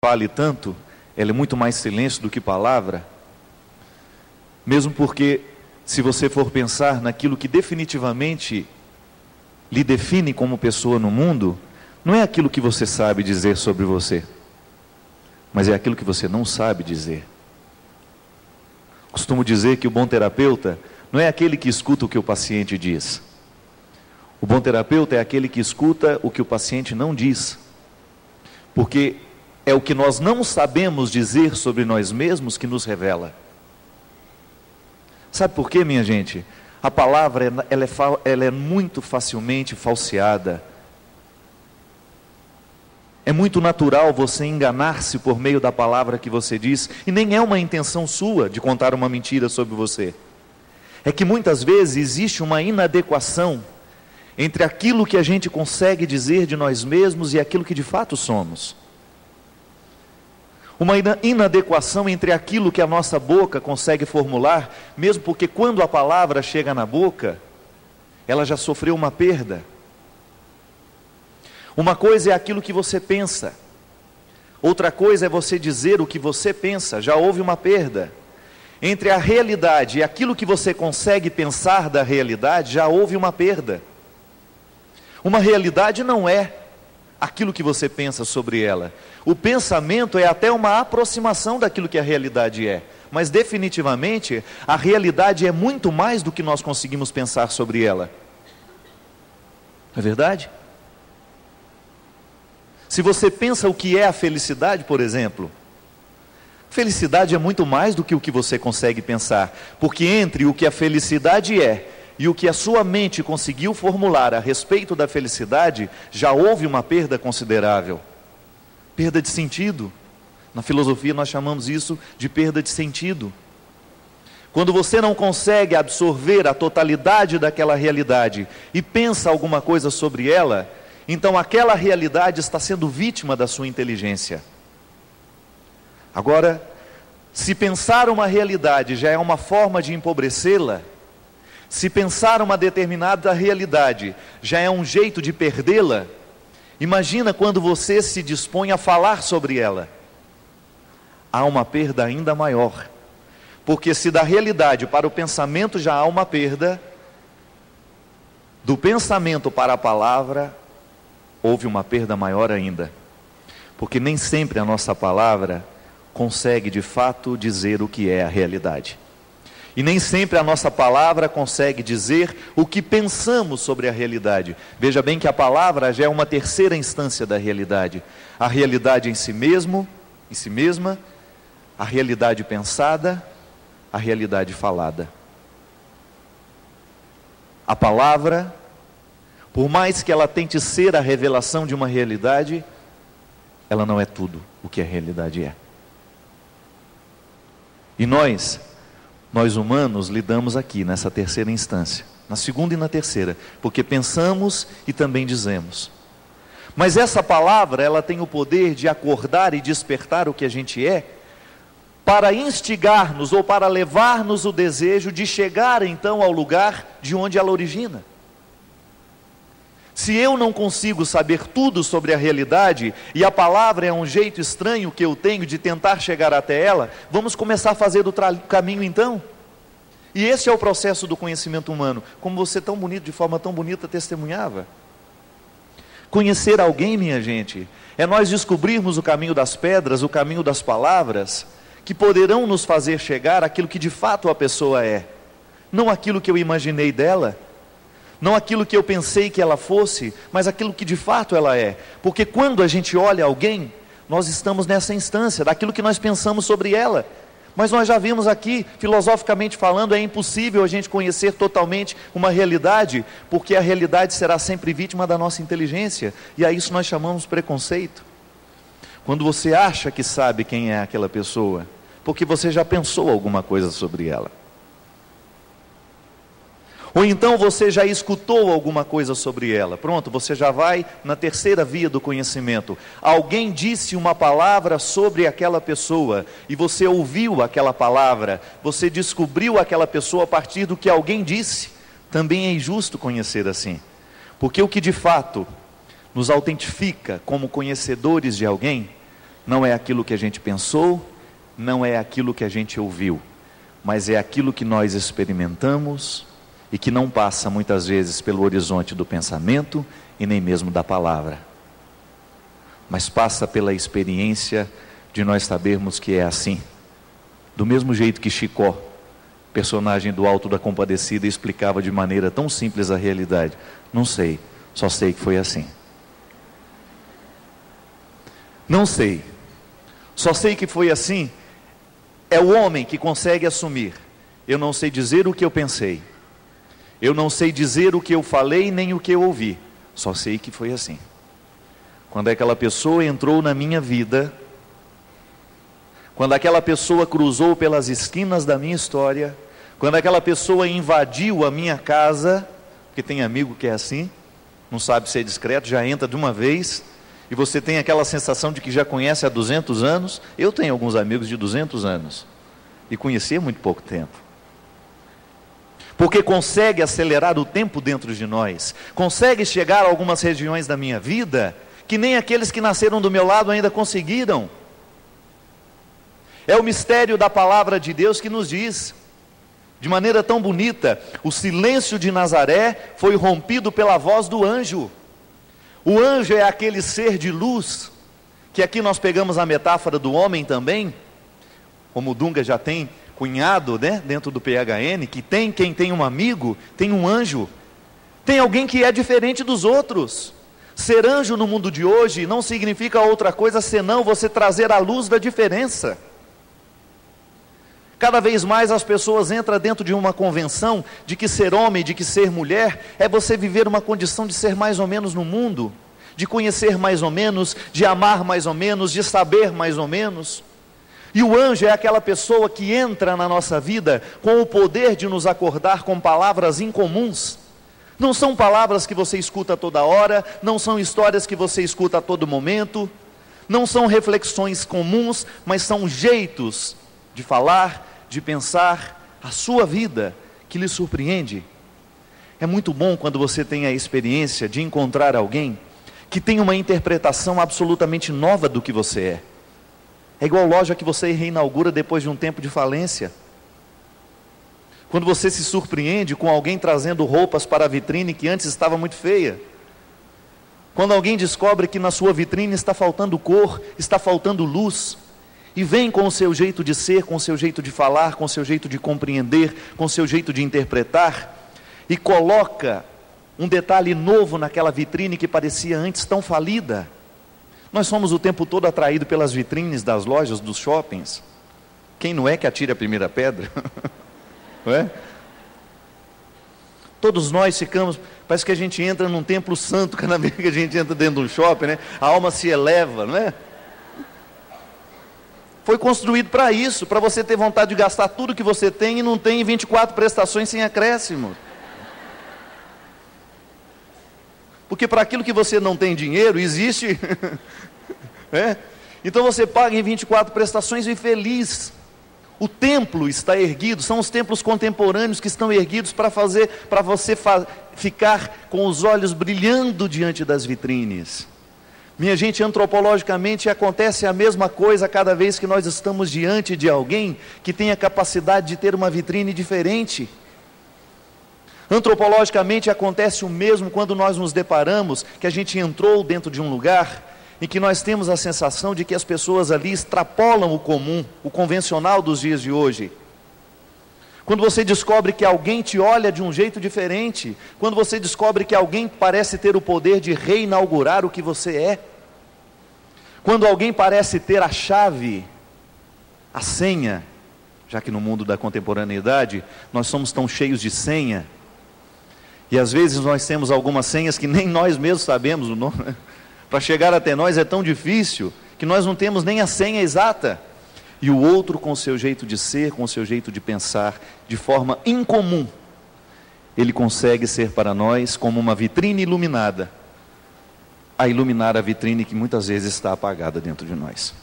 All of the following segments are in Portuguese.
fale tanto, ela é muito mais silêncio do que palavra, mesmo porque, se você for pensar naquilo que definitivamente lhe define como pessoa no mundo, não é aquilo que você sabe dizer sobre você, mas é aquilo que você não sabe dizer. Costumo dizer que o bom terapeuta não é aquele que escuta o que o paciente diz. O bom terapeuta é aquele que escuta o que o paciente não diz, porque é o que nós não sabemos dizer sobre nós mesmos que nos revela. Sabe por quê, minha gente? A palavra ela é muito facilmente falseada. É muito natural você enganar-se por meio da palavra que você diz, e nem é uma intenção sua de contar uma mentira sobre você. É que muitas vezes existe uma inadequação entre aquilo que a gente consegue dizer de nós mesmos e aquilo que de fato somos. Uma inadequação entre aquilo que a nossa boca consegue formular, mesmo porque quando a palavra chega na boca, ela já sofreu uma perda. Uma coisa é aquilo que você pensa, outra coisa é você dizer o que você pensa, já houve uma perda. Entre a realidade e aquilo que você consegue pensar da realidade, já houve uma perda. Uma realidade não é aquilo que você pensa sobre ela. O pensamento é até uma aproximação daquilo que a realidade é, mas definitivamente a realidade é muito mais do que nós conseguimos pensar sobre ela. Não é verdade? Se você pensa o que é a felicidade, por exemplo, felicidade é muito mais do que o que você consegue pensar, porque entre o que a felicidade é e o que a sua mente conseguiu formular a respeito da felicidade, já houve uma perda considerável. Perda de sentido. Na filosofia nós chamamos isso de perda de sentido. Quando você não consegue absorver a totalidade daquela realidade e pensa alguma coisa sobre ela, então aquela realidade está sendo vítima da sua inteligência. Agora, se pensar uma realidade já é uma forma de empobrecê-la, se pensar uma determinada realidade já é um jeito de perdê-la, imagina quando você se dispõe a falar sobre ela. Há uma perda ainda maior, porque se da realidade para o pensamento já há uma perda, do pensamento para a palavra houve uma perda maior ainda, porque nem sempre a nossa palavra consegue de fato dizer o que é a realidade. E nem sempre a nossa palavra consegue dizer o que pensamos sobre a realidade. Veja bem que a palavra já é uma terceira instância da realidade. A realidade em si mesma, a realidade pensada, a realidade falada. A palavra, por mais que ela tente ser a revelação de uma realidade, ela não é tudo o que a realidade é. E nós humanos lidamos aqui nessa terceira instância, na segunda e na terceira, porque pensamos e também dizemos. Mas essa palavra, ela tem o poder de acordar e despertar o que a gente é, para instigar-nos ou para levar-nos o desejo de chegar então ao lugar de onde ela origina. Se eu não consigo saber tudo sobre a realidade, e a palavra é um jeito estranho que eu tenho de tentar chegar até ela, vamos começar a fazer do caminho então. E esse é o processo do conhecimento humano, como você tão bonito, de forma tão bonita testemunhava. Conhecer alguém, minha gente, é nós descobrirmos o caminho das pedras, o caminho das palavras, que poderão nos fazer chegar àquilo que de fato a pessoa é, não aquilo que eu imaginei dela, não aquilo que eu pensei que ela fosse, mas aquilo que de fato ela é. Porque quando a gente olha alguém, nós estamos nessa instância, daquilo que nós pensamos sobre ela. Mas nós já vimos aqui, filosoficamente falando, é impossível a gente conhecer totalmente uma realidade, porque a realidade será sempre vítima da nossa inteligência, e a isso nós chamamos preconceito. Quando você acha que sabe quem é aquela pessoa, porque você já pensou alguma coisa sobre ela. Ou então você já escutou alguma coisa sobre ela. Pronto, você já vai na terceira via do conhecimento. Alguém disse uma palavra sobre aquela pessoa, e você ouviu aquela palavra, você descobriu aquela pessoa a partir do que alguém disse. Também é injusto conhecer assim, porque o que de fato nos autentifica como conhecedores de alguém, não é aquilo que a gente pensou, não é aquilo que a gente ouviu, mas é aquilo que nós experimentamos e que não passa muitas vezes pelo horizonte do pensamento e nem mesmo da palavra, mas passa pela experiência de nós sabermos que é assim. Do mesmo jeito que Chicó, personagem do Alto da Compadecida, explicava de maneira tão simples a realidade. Não sei, só sei que foi assim. Não sei, só sei que foi assim. É o homem que consegue assumir: eu não sei dizer o que eu pensei, eu não sei dizer o que eu falei nem o que eu ouvi, só sei que foi assim. Quando aquela pessoa entrou na minha vida, quando aquela pessoa cruzou pelas esquinas da minha história, quando aquela pessoa invadiu a minha casa, porque tem amigo que é assim, não sabe ser discreto, já entra de uma vez, e você tem aquela sensação de que já conhece há 200 anos. Eu tenho alguns amigos de 200 anos, e conheci há muito pouco tempo. Porque consegue acelerar o tempo dentro de nós, consegue chegar a algumas regiões da minha vida, que nem aqueles que nasceram do meu lado ainda conseguiram. É o mistério da palavra de Deus que nos diz, de maneira tão bonita: o silêncio de Nazaré foi rompido pela voz do anjo. O anjo é aquele ser de luz, que aqui nós pegamos a metáfora do homem também, como o Dunga já tem cunhado, né, dentro do PHN, que tem quem tem um amigo, tem um anjo, tem alguém que é diferente dos outros. Ser anjo no mundo de hoje não significa outra coisa senão você trazer a luz da diferença. Cada vez mais as pessoas entram dentro de uma convenção de que ser homem, de que ser mulher, é você viver uma condição de ser mais ou menos no mundo, de conhecer mais ou menos, de amar mais ou menos, de saber mais ou menos. E o anjo é aquela pessoa que entra na nossa vida com o poder de nos acordar com palavras incomuns. Não são palavras que você escuta toda hora, não são histórias que você escuta a todo momento, não são reflexões comuns, mas são jeitos de falar, de pensar a sua vida, que lhe surpreende. É muito bom quando você tem a experiência de encontrar alguém que tem uma interpretação absolutamente nova do que você é. É igual loja que você reinaugura depois de um tempo de falência. Quando você se surpreende com alguém trazendo roupas para a vitrine que antes estava muito feia. Quando alguém descobre que na sua vitrine está faltando cor, está faltando luz, e vem com o seu jeito de ser, com o seu jeito de falar, com o seu jeito de compreender, com o seu jeito de interpretar, e coloca um detalhe novo naquela vitrine que parecia antes tão falida. Nós somos o tempo todo atraídos pelas vitrines das lojas, dos shoppings. Quem não é que atire a primeira pedra? Não é? Todos nós ficamos, parece que a gente entra num templo santo cada vez que a gente entra dentro de um shopping, né? A alma se eleva, não é? Foi construído para isso, para você ter vontade de gastar tudo que você tem e não tem 24 prestações sem acréscimo. Porque para aquilo que você não tem dinheiro, existe. Então você paga em 24 prestações e feliz. O templo está erguido, são os templos contemporâneos que estão erguidos para você ficar com os olhos brilhando diante das vitrines. Minha gente, antropologicamente acontece a mesma coisa cada vez que nós estamos diante de alguém que tem a capacidade de ter uma vitrine diferente. Antropologicamente acontece o mesmo quando nós nos deparamos, que a gente entrou dentro de um lugar em que nós temos a sensação de que as pessoas ali extrapolam o comum, o convencional dos dias de hoje. Quando você descobre que alguém te olha de um jeito diferente, quando você descobre que alguém parece ter o poder de reinaugurar o que você é, quando alguém parece ter a chave, a senha, já que no mundo da contemporaneidade nós somos tão cheios de senha, e às vezes nós temos algumas senhas que nem nós mesmos sabemos o nome. Para chegar até nós é tão difícil que nós não temos nem a senha exata. E o outro, com o seu jeito de ser, com o seu jeito de pensar, de forma incomum, ele consegue ser para nós como uma vitrine iluminada, a iluminar a vitrine que muitas vezes está apagada dentro de nós.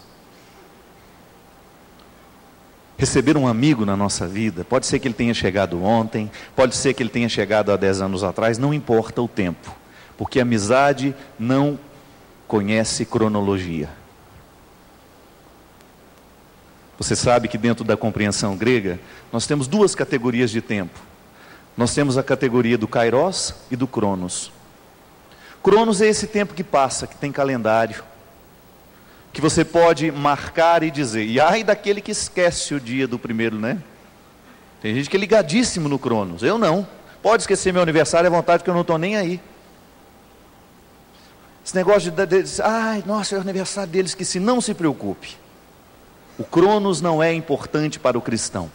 Receber um amigo na nossa vida, pode ser que ele tenha chegado ontem, pode ser que ele tenha chegado há 10 anos atrás, não importa o tempo, porque a amizade não conhece cronologia. Você sabe que dentro da compreensão grega, nós temos duas categorias de tempo. Nós temos a categoria do kairos e do cronos. Cronos é esse tempo que passa, que tem calendário, que você pode marcar e dizer. E ai daquele que esquece o dia do primeiro, né? Tem gente que é ligadíssimo no cronos, eu não. Pode esquecer meu aniversário à vontade, que eu não estou nem aí. Esse negócio de ai, nossa, é o aniversário deles, esqueci. Não se preocupe. O cronos não é importante para o cristão.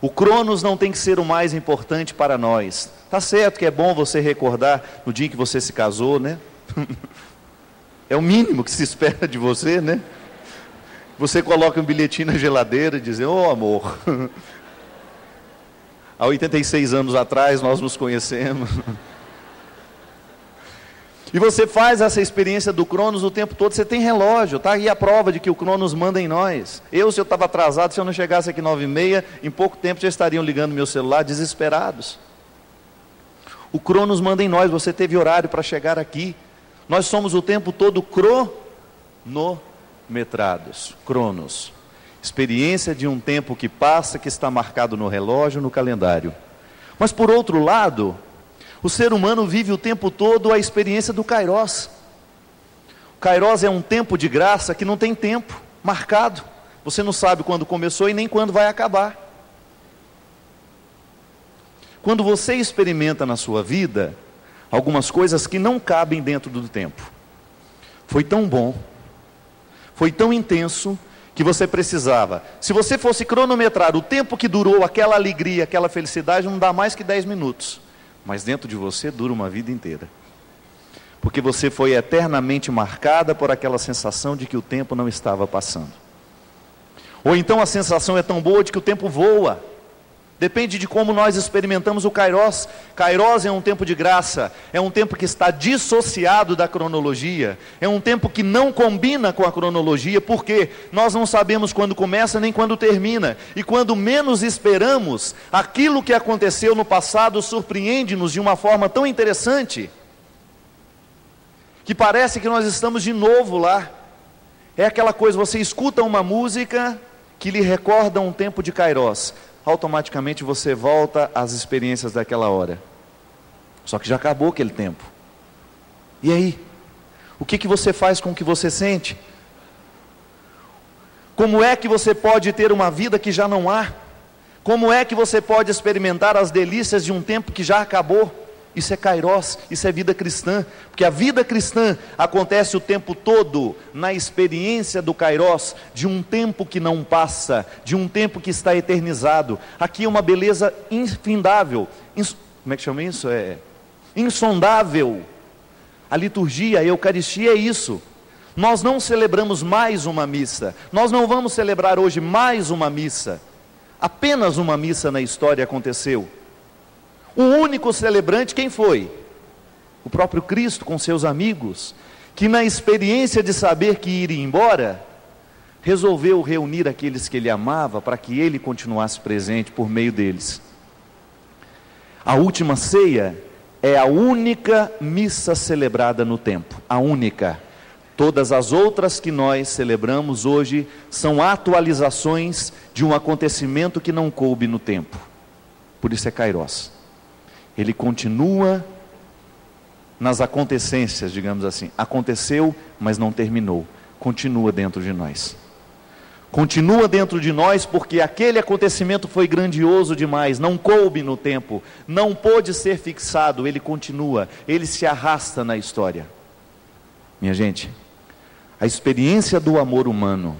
O cronos não tem que ser o mais importante para nós. Tá certo que é bom você recordar no dia em que você se casou, né? É o mínimo que se espera de você, né? Você coloca um bilhetinho na geladeira e diz: ô amor, há 86 anos atrás nós nos conhecemos. E você faz essa experiência do cronos o tempo todo. Você tem relógio, está aí a prova de que o cronos manda em nós. Se eu estava atrasado, se eu não chegasse aqui 9h30, em pouco tempo já estariam ligando meu celular desesperados. O cronos manda em nós. Você teve horário para chegar aqui. Nós somos o tempo todo cronometrados. Cronos, experiência de um tempo que passa, que está marcado no relógio, no calendário. Mas por outro lado, o ser humano vive o tempo todo a experiência do kairos. O kairos é um tempo de graça que não tem tempo marcado. Você não sabe quando começou e nem quando vai acabar. Quando você experimenta na sua vida algumas coisas que não cabem dentro do tempo. Foi tão bom, foi tão intenso, que você precisava. Se você fosse cronometrar o tempo que durou aquela alegria, aquela felicidade, não dá mais que 10 minutos. Mas dentro de você dura uma vida inteira. Porque você foi eternamente marcada por aquela sensação de que o tempo não estava passando. Ou então a sensação é tão boa de que o tempo voa. Depende de como nós experimentamos o kairos. Kairos é um tempo de graça, é um tempo que está dissociado da cronologia, é um tempo que não combina com a cronologia, porque nós não sabemos quando começa nem quando termina, e quando menos esperamos, aquilo que aconteceu no passado surpreende-nos de uma forma tão interessante, que parece que nós estamos de novo lá. É aquela coisa, você escuta uma música que lhe recorda um tempo de kairos, automaticamente você volta às experiências daquela hora. Só que já acabou aquele tempo. E aí? O que você faz com o que você sente? Como é que você pode ter uma vida que já não há? Como é que você pode experimentar as delícias de um tempo que já acabou? Isso é kairos, isso é vida cristã, porque a vida cristã acontece o tempo todo na experiência do kairos, de um tempo que não passa, de um tempo que está eternizado. Aqui é uma beleza infindável, como é que chama isso? Insondável. A liturgia, a Eucaristia é isso. Nós não celebramos mais uma missa, nós não vamos celebrar hoje mais uma missa. Apenas uma missa na história aconteceu. O único celebrante, quem foi? O próprio Cristo com seus amigos, que na experiência de saber que iria embora, resolveu reunir aqueles que ele amava, para que ele continuasse presente por meio deles. A última ceia é a única missa celebrada no tempo, a única. Todas as outras que nós celebramos hoje são atualizações de um acontecimento que não coube no tempo. Por isso é kairos. Ele continua nas acontecências, digamos assim. Aconteceu, mas não terminou. Continua dentro de nós. Continua dentro de nós porque aquele acontecimento foi grandioso demais, não coube no tempo, não pôde ser fixado, ele continua, ele se arrasta na história. Minha gente, a experiência do amor humano,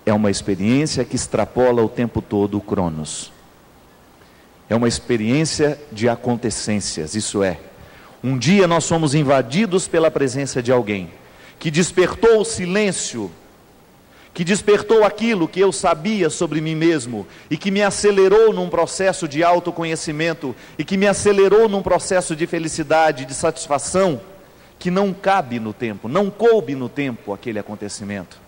é uma experiência que extrapola o tempo todo o cronos. É uma experiência de acontecências, isso é. Um dia nós fomos invadidos pela presença de alguém, que despertou o silêncio, que despertou aquilo que eu sabia sobre mim mesmo, e que me acelerou num processo de autoconhecimento, e que me acelerou num processo de felicidade, de satisfação, que não cabe no tempo, não coube no tempo aquele acontecimento.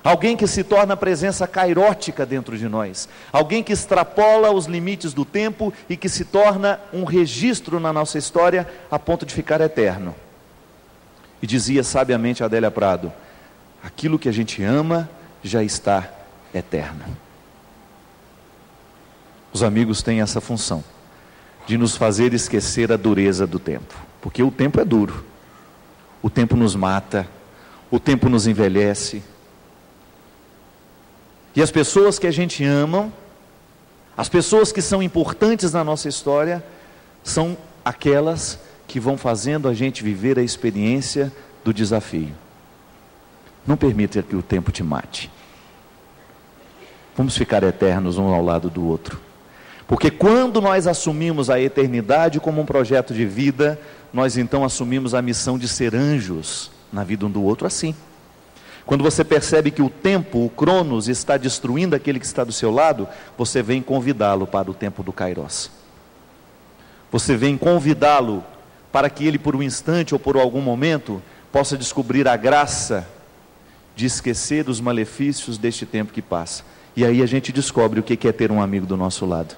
Alguém que se torna presença kairótica dentro de nós, alguém que extrapola os limites do tempo e que se torna um registro na nossa história a ponto de ficar eterno. E dizia sabiamente Adélia Prado: aquilo que a gente ama já está eterno. Os amigos têm essa função de nos fazer esquecer a dureza do tempo, porque o tempo é duro, o tempo nos mata, o tempo nos envelhece. E as pessoas que a gente ama, as pessoas que são importantes na nossa história, são aquelas que vão fazendo a gente viver a experiência do desafio. Não permita que o tempo te mate. Vamos ficar eternos um ao lado do outro. Porque quando nós assumimos a eternidade como um projeto de vida, nós então assumimos a missão de ser anjos na vida um do outro assim. Quando você percebe que o tempo, o Cronos, está destruindo aquele que está do seu lado, você vem convidá-lo para o tempo do Kairos. Você vem convidá-lo para que ele por um instante ou por algum momento possa descobrir a graça de esquecer os malefícios deste tempo que passa. E aí a gente descobre o que é ter um amigo do nosso lado.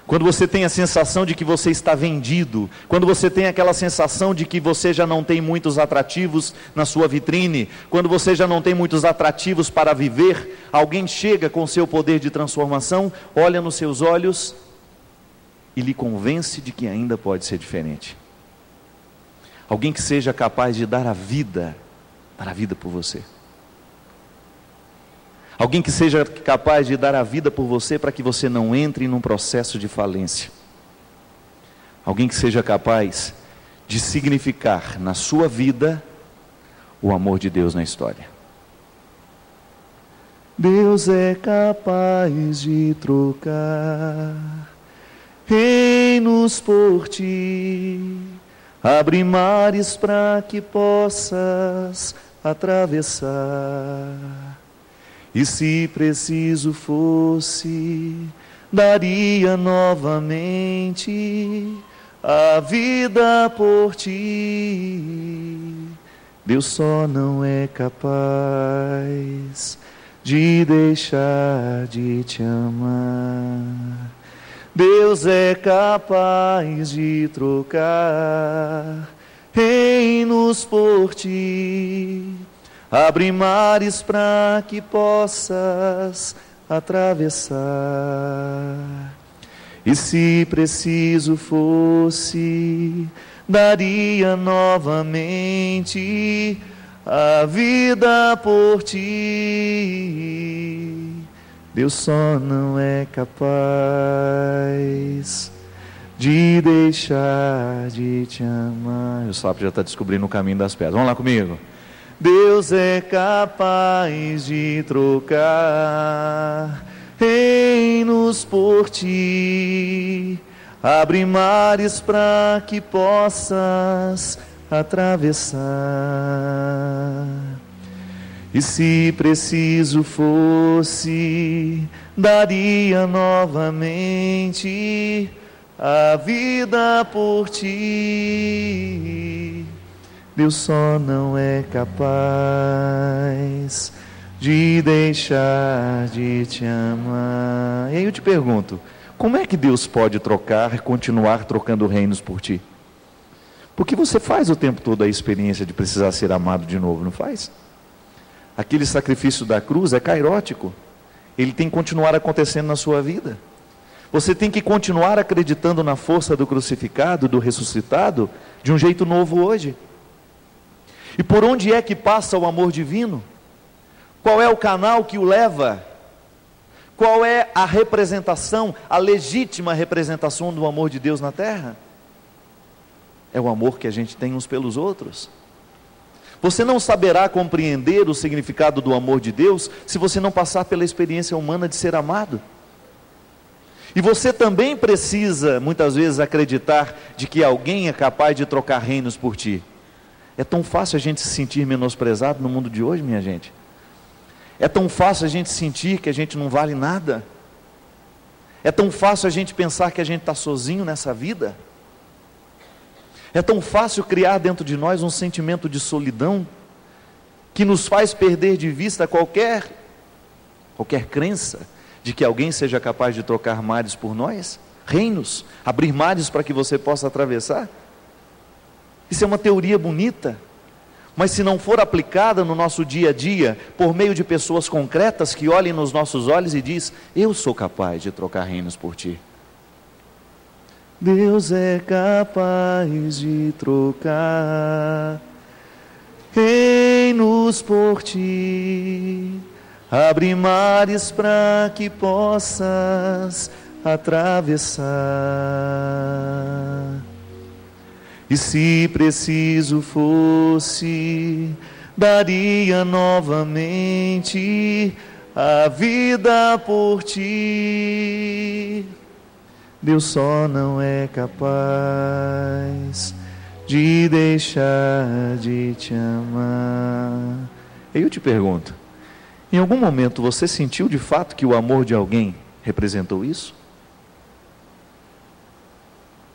Quando você tem a sensação de que você está vendido, quando você tem aquela sensação de que você já não tem muitos atrativos na sua vitrine, quando você já não tem muitos atrativos para viver, alguém chega com seu poder de transformação, olha nos seus olhos e lhe convence de que ainda pode ser diferente. Alguém que seja capaz de dar a vida por você. Alguém que seja capaz de dar a vida por você para que você não entre num processo de falência. Alguém que seja capaz de significar na sua vida o amor de Deus na história. Deus é capaz de trocar reinos por ti, abre mares para que possas atravessar. E se preciso fosse, daria novamente a vida por ti. Deus só não é capaz de deixar de te amar. Deus é capaz de trocar reinos por ti, abre mares para que possas atravessar. E se preciso fosse, daria novamente a vida por ti. Deus só não é capaz de deixar de te amar. O sapo já está descobrindo o caminho das pedras. Vamos lá comigo. Deus é capaz de trocar reinos por ti, abre mares para que possas atravessar. E se preciso fosse, daria novamente a vida por ti. Deus só não é capaz de deixar de te amar. E aí eu te pergunto, como é que Deus pode trocar e continuar trocando reinos por ti? Porque você faz o tempo todo a experiência de precisar ser amado de novo, não faz? Aquele sacrifício da cruz é cairótico. Ele tem que continuar acontecendo na sua vida. Você tem que continuar acreditando na força do crucificado, do ressuscitado, de um jeito novo hoje. E por onde é que passa o amor divino? Qual é o canal que o leva? Qual é a representação, a legítima representação do amor de Deus na terra? É o amor que a gente tem uns pelos outros. Você não saberá compreender o significado do amor de Deus se você não passar pela experiência humana de ser amado. E você também precisa, muitas vezes, acreditar de que alguém é capaz de trocar reinos por ti. É tão fácil a gente se sentir menosprezado no mundo de hoje, minha gente. É tão fácil a gente sentir que a gente não vale nada. É tão fácil a gente pensar que a gente está sozinho nessa vida. É tão fácil criar dentro de nós um sentimento de solidão que nos faz perder de vista qualquer crença de que alguém seja capaz de trocar mares por nós, reinos, abrir mares para que você possa atravessar. Isso é uma teoria bonita, Mas se não for aplicada no nosso dia a dia, por meio de pessoas concretas que olhem nos nossos olhos e diz: eu sou capaz de trocar reinos por ti. Deus é capaz de trocar reinos por ti. Abre mares para que possas atravessar. E se preciso fosse, daria novamente a vida por ti. Deus só não é capaz de deixar de te amar. Eu te pergunto, em algum momento você sentiu de fato que o amor de alguém representou isso?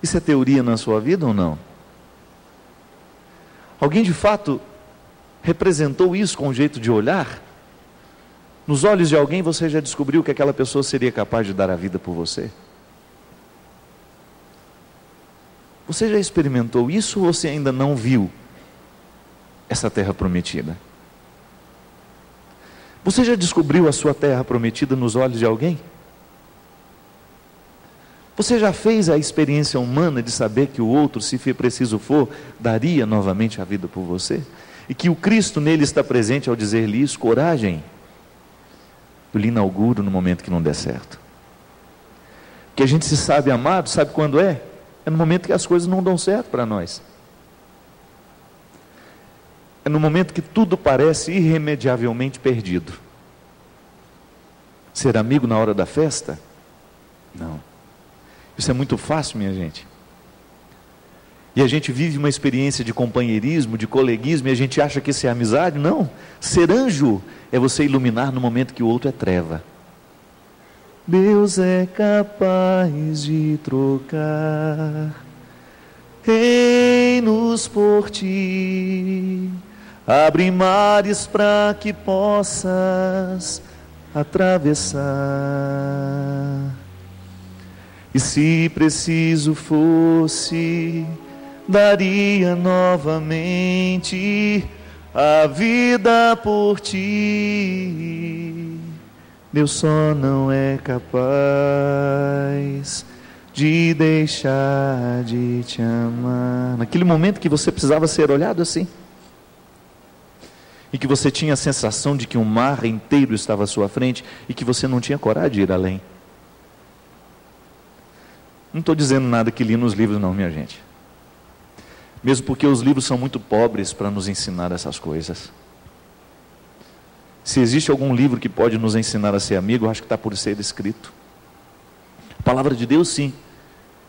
Isso é teoria na sua vida ou não? Alguém de fato representou isso com um jeito de olhar? Nos olhos de alguém você já descobriu que aquela pessoa seria capaz de dar a vida por você? Você já experimentou isso ou você ainda não viu essa terra prometida? Você já descobriu a sua terra prometida nos olhos de alguém? Você já fez a experiência humana de saber que o outro, se preciso for, daria novamente a vida por você? E que o Cristo nele está presente ao dizer-lhe isso? Coragem, eu lhe inauguro no momento que não der certo. Que a gente se sabe amado, sabe quando é? É no momento que as coisas não dão certo para nós. É no momento que tudo parece irremediavelmente perdido. Ser amigo na hora da festa? Não. Isso é muito fácil, minha gente. E a gente vive uma experiência de companheirismo, de coleguismo, e a gente acha que isso é amizade. Não. Ser anjo é você iluminar no momento que o outro é treva. Deus é capaz de trocar reinos por ti. Abre mares para que possas atravessar. E se preciso fosse, daria novamente a vida por ti. Deus só não é capaz de deixar de te amar. Naquele momento que você precisava ser olhado assim, e que você tinha a sensação de que um mar inteiro estava à sua frente, e que você não tinha coragem de ir além. Não estou dizendo nada que li nos livros não, minha gente. Mesmo porque os livros são muito pobres para nos ensinar essas coisas. Se existe algum livro que pode nos ensinar a ser amigo, eu acho que está por ser escrito. A palavra de Deus, sim,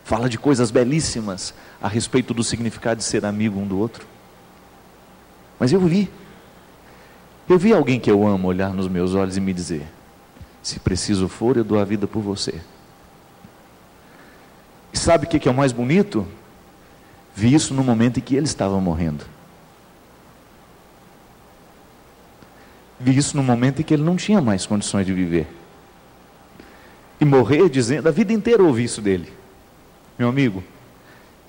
fala de coisas belíssimas a respeito do significado de ser amigo um do outro. Mas eu vi alguém que eu amo olhar nos meus olhos e me dizer: se preciso for, eu dou a vida por você. E sabe o que é o mais bonito? Vi isso no momento em que ele estava morrendo. Vi isso no momento em que ele não tinha mais condições de viver. E morrer dizendo, a vida inteira eu ouvi isso dele: meu amigo,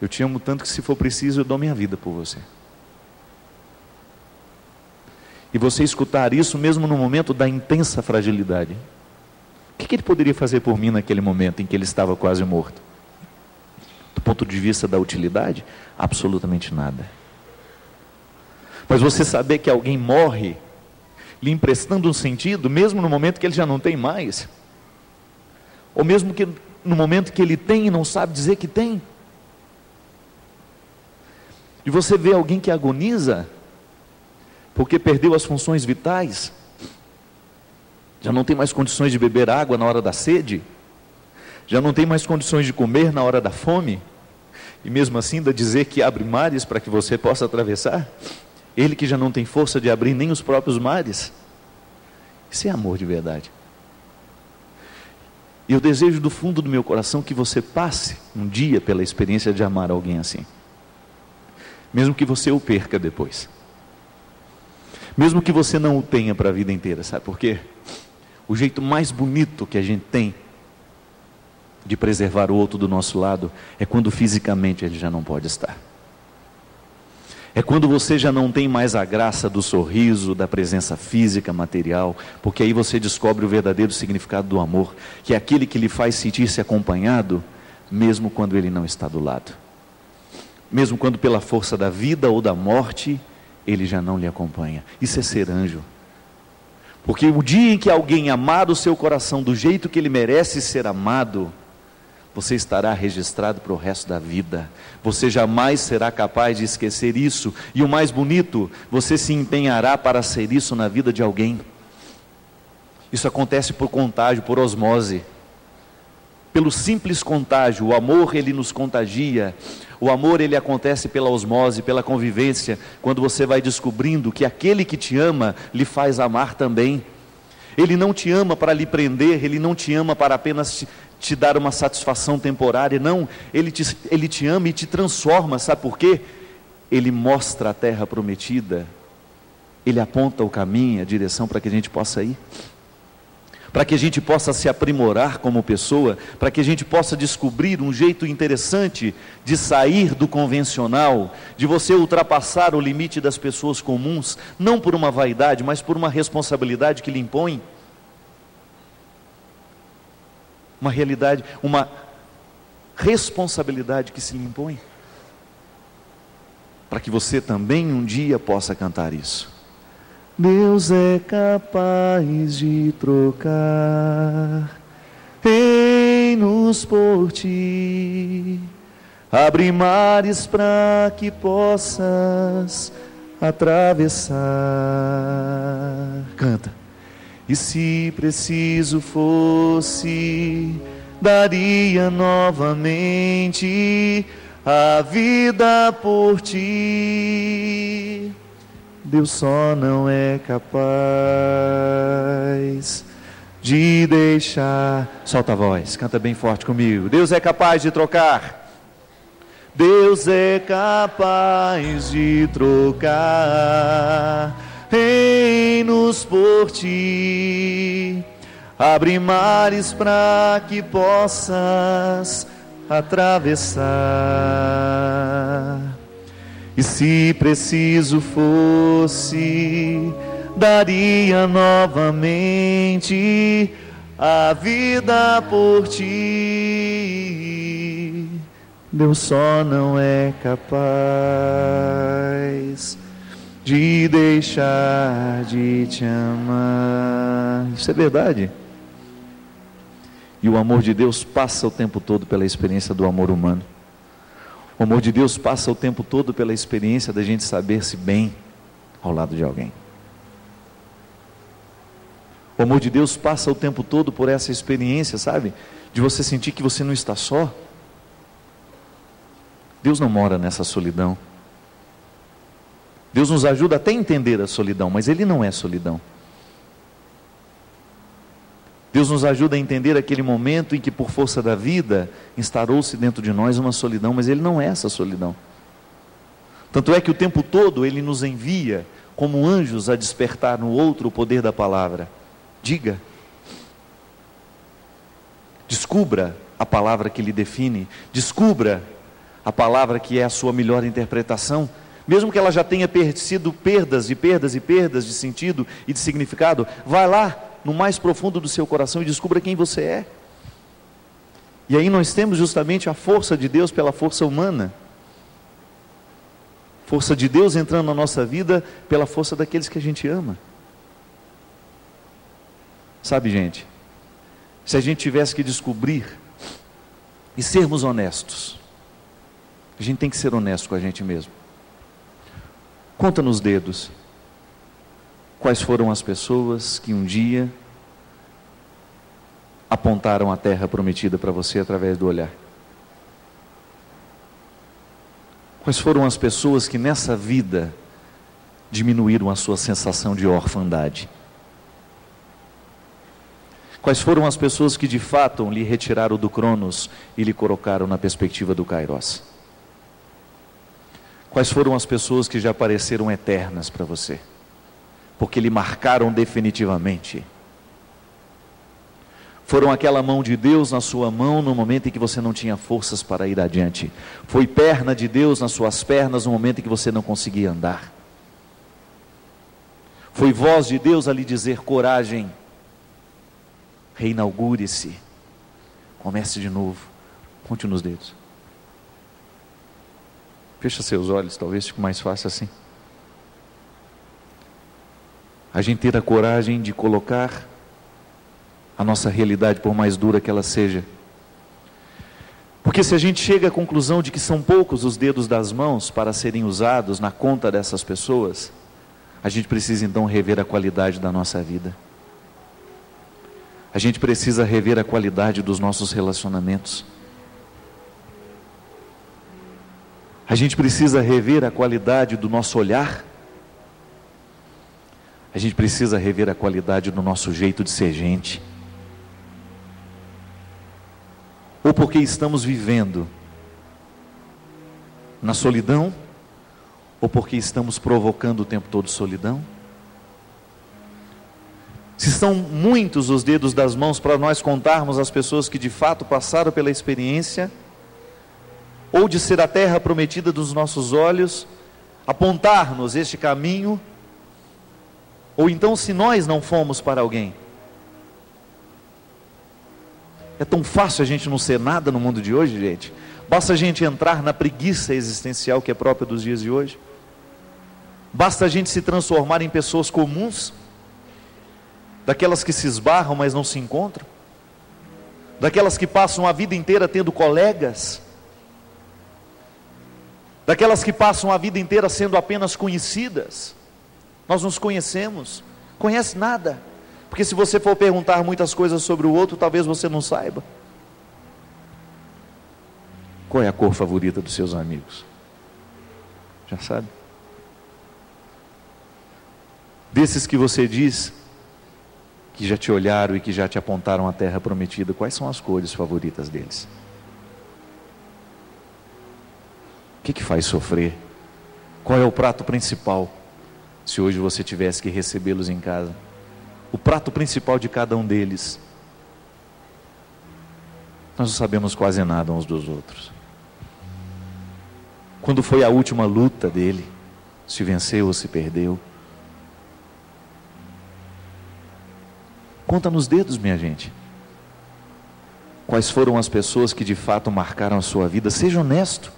eu te amo tanto que se for preciso eu dou minha vida por você. E você escutar isso mesmo no momento da intensa fragilidade. O que ele poderia fazer por mim naquele momento em que ele estava quase morto? Do ponto de vista da utilidade, absolutamente nada. Mas você saber que alguém morre lhe emprestando um sentido, mesmo no momento que ele já não tem mais, ou mesmo que no momento que ele tem e não sabe dizer que tem. E você vê alguém que agoniza porque perdeu as funções vitais, já não tem mais condições de beber água na hora da sede, já não tem mais condições de comer na hora da fome, e mesmo assim ainda dizer que abre mares para que você possa atravessar, ele que já não tem força de abrir nem os próprios mares. Isso é amor de verdade. E eu desejo do fundo do meu coração que você passe um dia pela experiência de amar alguém assim, mesmo que você o perca depois, mesmo que você não o tenha para a vida inteira. Sabe por quê? O jeito mais bonito que a gente tem de preservar o outro do nosso lado é quando fisicamente ele já não pode estar. É quando você já não tem mais a graça do sorriso, da presença física, material, porque aí você descobre o verdadeiro significado do amor, que é aquele que lhe faz sentir-se acompanhado, mesmo quando ele não está do lado. Mesmo quando pela força da vida ou da morte, ele já não lhe acompanha. Isso é ser anjo. Porque o dia em que alguém amar o seu coração do jeito que ele merece ser amado, você estará registrado para o resto da vida. Você jamais será capaz de esquecer isso. E o mais bonito, você se empenhará para ser isso na vida de alguém. Isso acontece por contágio, por osmose. Pelo simples contágio. O amor, ele nos contagia. O amor, ele acontece pela osmose, pela convivência. Quando você vai descobrindo que aquele que te ama, lhe faz amar também. Ele não te ama para lhe prender, ele não te ama para apenas te dar uma satisfação temporária, não, ele te ama e te transforma, sabe por quê? Ele mostra a terra prometida, ele aponta o caminho, a direção para que a gente possa ir, para que a gente possa se aprimorar como pessoa, para que a gente possa descobrir um jeito interessante de sair do convencional, de você ultrapassar o limite das pessoas comuns, não por uma vaidade, mas por uma responsabilidade que lhe impõe. Uma realidade, uma responsabilidade que se lhe impõe, para que você também um dia possa cantar isso. Deus é capaz de trocar reinos por ti, abre mares para que possas atravessar. Canta. E se preciso fosse, daria novamente a vida por ti. Deus só não é capaz de deixar. Solta a voz, canta bem forte comigo. Deus é capaz de trocar. Deus é capaz de trocar reinos por ti, abre mares para que possas atravessar. E se preciso fosse, daria novamente a vida por ti. Deus só não é capaz de deixar de te amar. Isso é verdade. E o amor de Deus passa o tempo todo pela experiência do amor humano. O amor de Deus passa o tempo todo pela experiência da gente saber-se bem ao lado de alguém. O amor de Deus passa o tempo todo por essa experiência, sabe? De você sentir que você não está só. Deus não mora nessa solidão. Deus nos ajuda até a entender a solidão, mas Ele não é solidão. Deus nos ajuda a entender aquele momento em que, por força da vida, instaurou-se dentro de nós uma solidão, mas Ele não é essa solidão. Tanto é que o tempo todo Ele nos envia como anjos a despertar no outro o poder da palavra. Diga. Descubra a palavra que lhe define. Descubra a palavra que é a sua melhor interpretação. Mesmo que ela já tenha sido perdas e perdas e perdas de sentido e de significado, vai lá no mais profundo do seu coração e descubra quem você é. E aí nós temos justamente a força de Deus pela força humana. Força de Deus entrando na nossa vida pela força daqueles que a gente ama. Sabe, gente, se a gente tivesse que descobrir e sermos honestos, a gente tem que ser honesto com a gente mesmo. Conta nos dedos quais foram as pessoas que um dia apontaram a terra prometida para você através do olhar. Quais foram as pessoas que nessa vida diminuíram a sua sensação de orfandade? Quais foram as pessoas que de fato lhe retiraram do Cronos e lhe colocaram na perspectiva do Kairos? Quais foram as pessoas que já pareceram eternas para você? Porque lhe marcaram definitivamente. Foram aquela mão de Deus na sua mão no momento em que você não tinha forças para ir adiante. Foi perna de Deus nas suas pernas no momento em que você não conseguia andar. Foi voz de Deus a lhe dizer: coragem, reinaugure-se, comece de novo, conte nos dedos. Fecha seus olhos, talvez fique mais fácil assim. A gente ter a coragem de colocar a nossa realidade, por mais dura que ela seja. Porque se a gente chega à conclusão de que são poucos os dedos das mãos para serem usados na conta dessas pessoas, a gente precisa então rever a qualidade da nossa vida. A gente precisa rever a qualidade dos nossos relacionamentos. A gente precisa rever a qualidade do nosso olhar. A gente precisa rever a qualidade do nosso jeito de ser gente. Ou porque estamos vivendo na solidão, ou porque estamos provocando o tempo todo solidão. Se são muitos os dedos das mãos para nós contarmos as pessoas que de fato passaram pela experiência, ou de ser a terra prometida dos nossos olhos, apontar-nos este caminho, ou então se nós não fomos para alguém. É tão fácil a gente não ser nada no mundo de hoje, gente. Basta a gente entrar na preguiça existencial que é própria dos dias de hoje. Basta a gente se transformar em pessoas comuns, daquelas que se esbarram, mas não se encontram, daquelas que passam a vida inteira tendo colegas, daquelas que passam a vida inteira sendo apenas conhecidas. Nós nos conhecemos, conhece nada, porque se você for perguntar muitas coisas sobre o outro, talvez você não saiba. Qual é a cor favorita dos seus amigos? Já sabe? Desses que você diz que já te olharam e que já te apontaram a terra prometida, quais são as cores favoritas deles? O que faz sofrer? Qual é o prato principal? Se hoje você tivesse que recebê-los em casa, o prato principal de cada um deles. Nós não sabemos quase nada uns dos outros. Quando foi a última luta dele? Se venceu ou se perdeu? Conta nos dedos, minha gente. Quais foram as pessoas que de fato marcaram a sua vida? Seja honesto.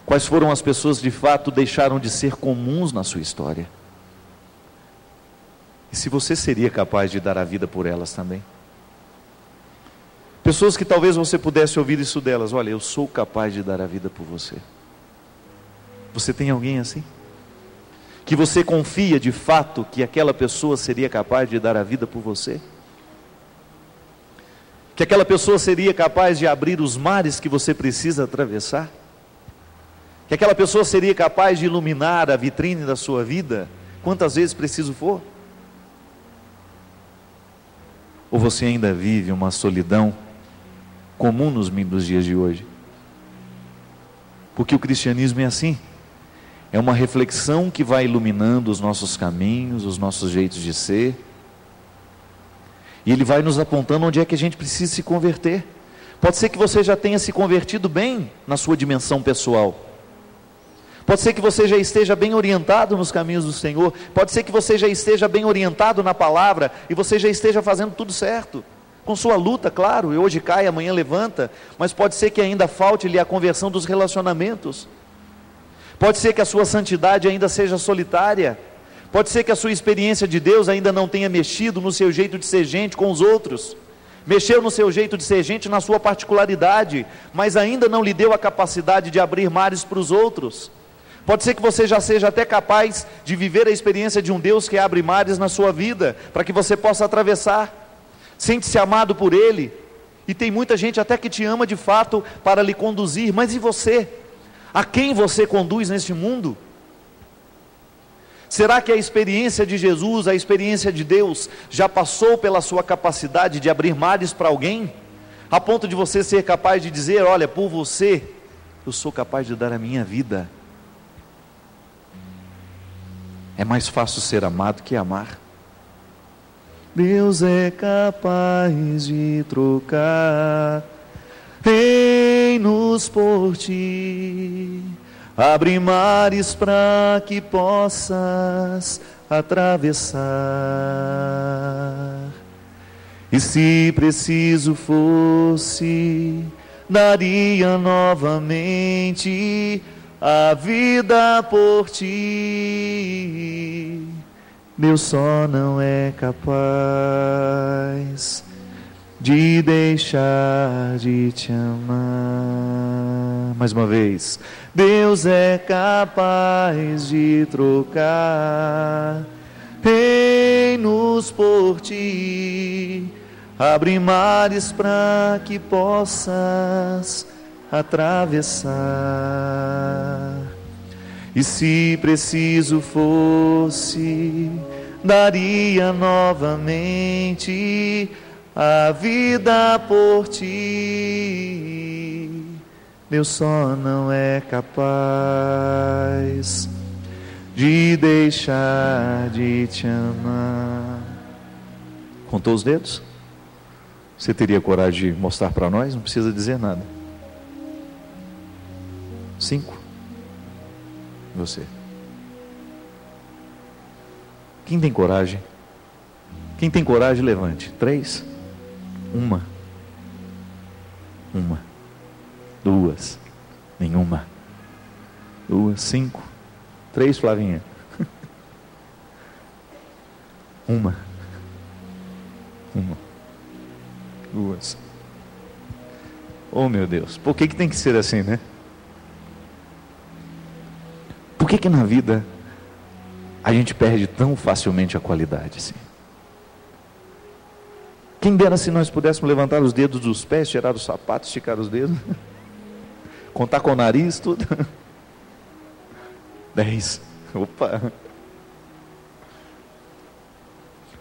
Quais foram as pessoas que de fato deixaram de ser comuns na sua história? E se você seria capaz de dar a vida por elas também? Pessoas que talvez você pudesse ouvir isso delas: olha, eu sou capaz de dar a vida por você. Você tem alguém assim? Que você confia de fato que aquela pessoa seria capaz de dar a vida por você? Que aquela pessoa seria capaz de abrir os mares que você precisa atravessar? Que aquela pessoa seria capaz de iluminar a vitrine da sua vida, quantas vezes preciso for? Ou você ainda vive uma solidão comum nos dias de hoje? Porque o cristianismo é assim. É uma reflexão que vai iluminando os nossos caminhos, os nossos jeitos de ser. E ele vai nos apontando onde é que a gente precisa se converter. Pode ser que você já tenha se convertido bem na sua dimensão pessoal. Pode ser que você já esteja bem orientado nos caminhos do Senhor. Pode ser que você já esteja bem orientado na palavra e você já esteja fazendo tudo certo. Com sua luta, claro, e hoje cai, amanhã levanta. Mas pode ser que ainda falte-lhe a conversão dos relacionamentos. Pode ser que a sua santidade ainda seja solitária. Pode ser que a sua experiência de Deus ainda não tenha mexido no seu jeito de ser gente com os outros. Mexeu no seu jeito de ser gente na sua particularidade, mas ainda não lhe deu a capacidade de abrir mares para os outros. Pode ser que você já seja até capaz de viver a experiência de um Deus que abre mares na sua vida, para que você possa atravessar. Sente-se amado por Ele, e tem muita gente até que te ama de fato para lhe conduzir. Mas e você? A quem você conduz neste mundo? Será que a experiência de Jesus, a experiência de Deus, já passou pela sua capacidade de abrir mares para alguém? A ponto de você ser capaz de dizer: olha, por você, eu sou capaz de dar a minha vida. É mais fácil ser amado que amar. Deus é capaz de trocar reinos por ti. Abre mares para que possas atravessar. E se preciso fosse, daria novamente a vida por ti. Deus só não é capaz de deixar de te amar. Mais uma vez. Deus é capaz de trocar reinos por ti. Abre mares para que possas atravessar. E se preciso fosse, daria novamente a vida por ti. Deus só não é capaz de deixar de te amar. Contou os dedos? Você teria coragem de mostrar para nós? Não precisa dizer nada. 5. Você. Quem tem coragem? Quem tem coragem, levante. 3. 1. 2. Nenhuma. 2. 5. 3, Flavinha. 1. 2. Oh, meu Deus. Por que tem que ser assim, né? Por que na vida a gente perde tão facilmente a qualidade assim? Quem dera se nós pudéssemos levantar os dedos dos pés, tirar os sapatos, esticar os dedos, contar com o nariz, tudo. 10. Opa!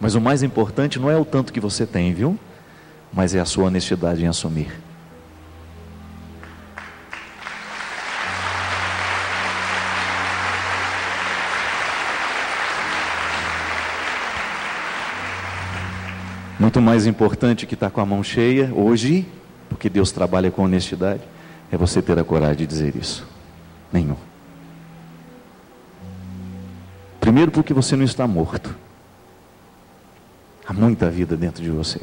Mas o mais importante não é o tanto que você tem, viu? Mas é a sua honestidade em assumir. Muito mais importante que estar com a mão cheia hoje, porque Deus trabalha com honestidade, é você ter a coragem de dizer isso. Nenhum. Primeiro porque você não está morto. Há muita vida dentro de você.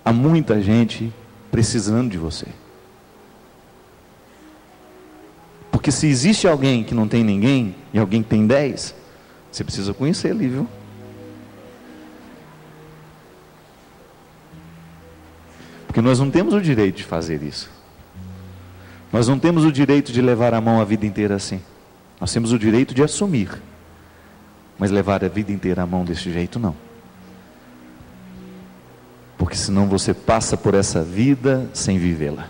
Há muita gente precisando de você. Porque se existe alguém que não tem ninguém, e alguém que tem 10, você precisa conhecer ele, viu? Porque nós não temos o direito de fazer isso. Nós não temos o direito de levar a mão a vida inteira assim. Nós temos o direito de assumir. Mas levar a vida inteira a mão desse jeito, não. Porque senão você passa por essa vida sem vivê-la.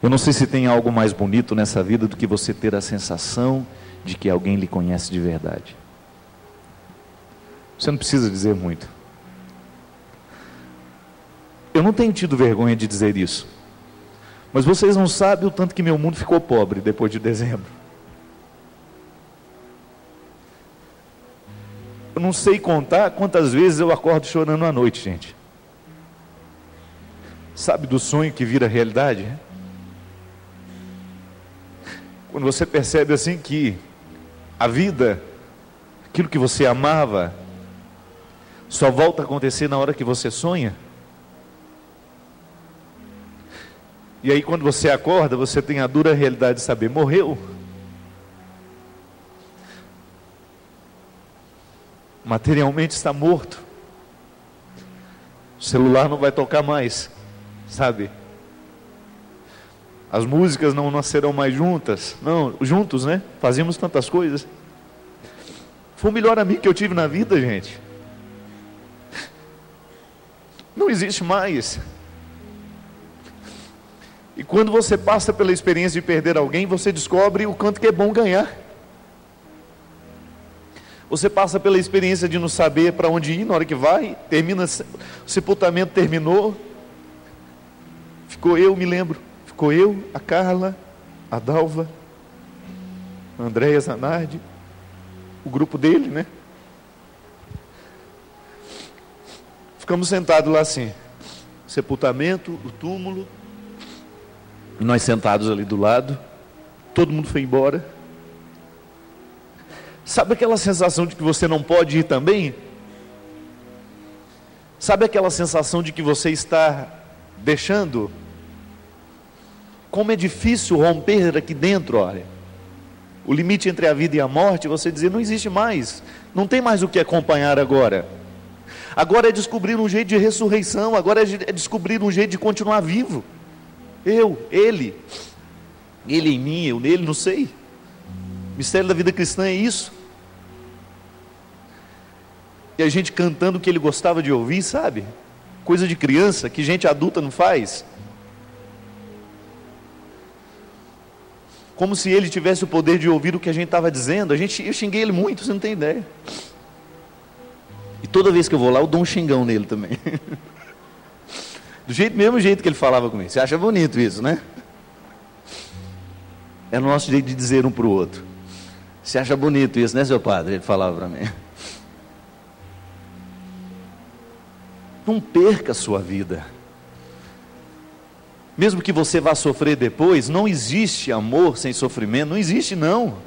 Eu não sei se tem algo mais bonito nessa vida do que você ter a sensação de que alguém lhe conhece de verdade. Você não precisa dizer muito. Eu não tenho tido vergonha de dizer isso. Mas vocês não sabem o tanto que meu mundo ficou pobre depois de dezembro. Eu não sei contar quantas vezes eu acordo chorando à noite, gente. Sabe do sonho que vira realidade? Quando você percebe assim que a vida, aquilo que você amava, só volta a acontecer na hora que você sonha. E aí quando você acorda, você tem a dura realidade de saber, morreu. Materialmente está morto. O celular não vai tocar mais, sabe? As músicas não nascerão mais juntas. Não, juntos, né? Fazíamos tantas coisas. Foi o melhor amigo que eu tive na vida, gente. Não existe mais. E quando você passa pela experiência de perder alguém, você descobre o quanto que é bom ganhar. Você passa pela experiência de não saber para onde ir na hora que vai, termina, o sepultamento terminou. Ficou eu, me lembro, ficou eu, a Carla, a Dalva, a Andréia Zanardi. o grupo dele, né? Ficamos sentados lá assim, sepultamento, o túmulo, e nós sentados ali do lado, todo mundo foi embora. Sabe aquela sensação de que você não pode ir também? Sabe aquela sensação de que você está deixando? Como é difícil romper aqui dentro, olha. O limite entre a vida e a morte, você dizer, não existe mais, não tem mais o que acompanhar agora. Agora é descobrir um jeito de ressurreição, agora é descobrir um jeito de continuar vivo. Ele em mim, eu nele, não sei. O mistério da vida cristã é isso. E a gente cantando o que ele gostava de ouvir, sabe? Coisa de criança, que gente adulta não faz. Como se ele tivesse o poder de ouvir o que a gente estava dizendo. Eu xinguei ele muito, você não tem ideia. E toda vez que eu vou lá, eu dou um xingão nele também. Do mesmo jeito que ele falava comigo. Você acha bonito isso, né? É o nosso jeito de dizer um para o outro. Você acha bonito isso, né, seu padre? Ele falava para mim. Não perca a sua vida. Mesmo que você vá sofrer depois, não existe amor sem sofrimento, não existe não.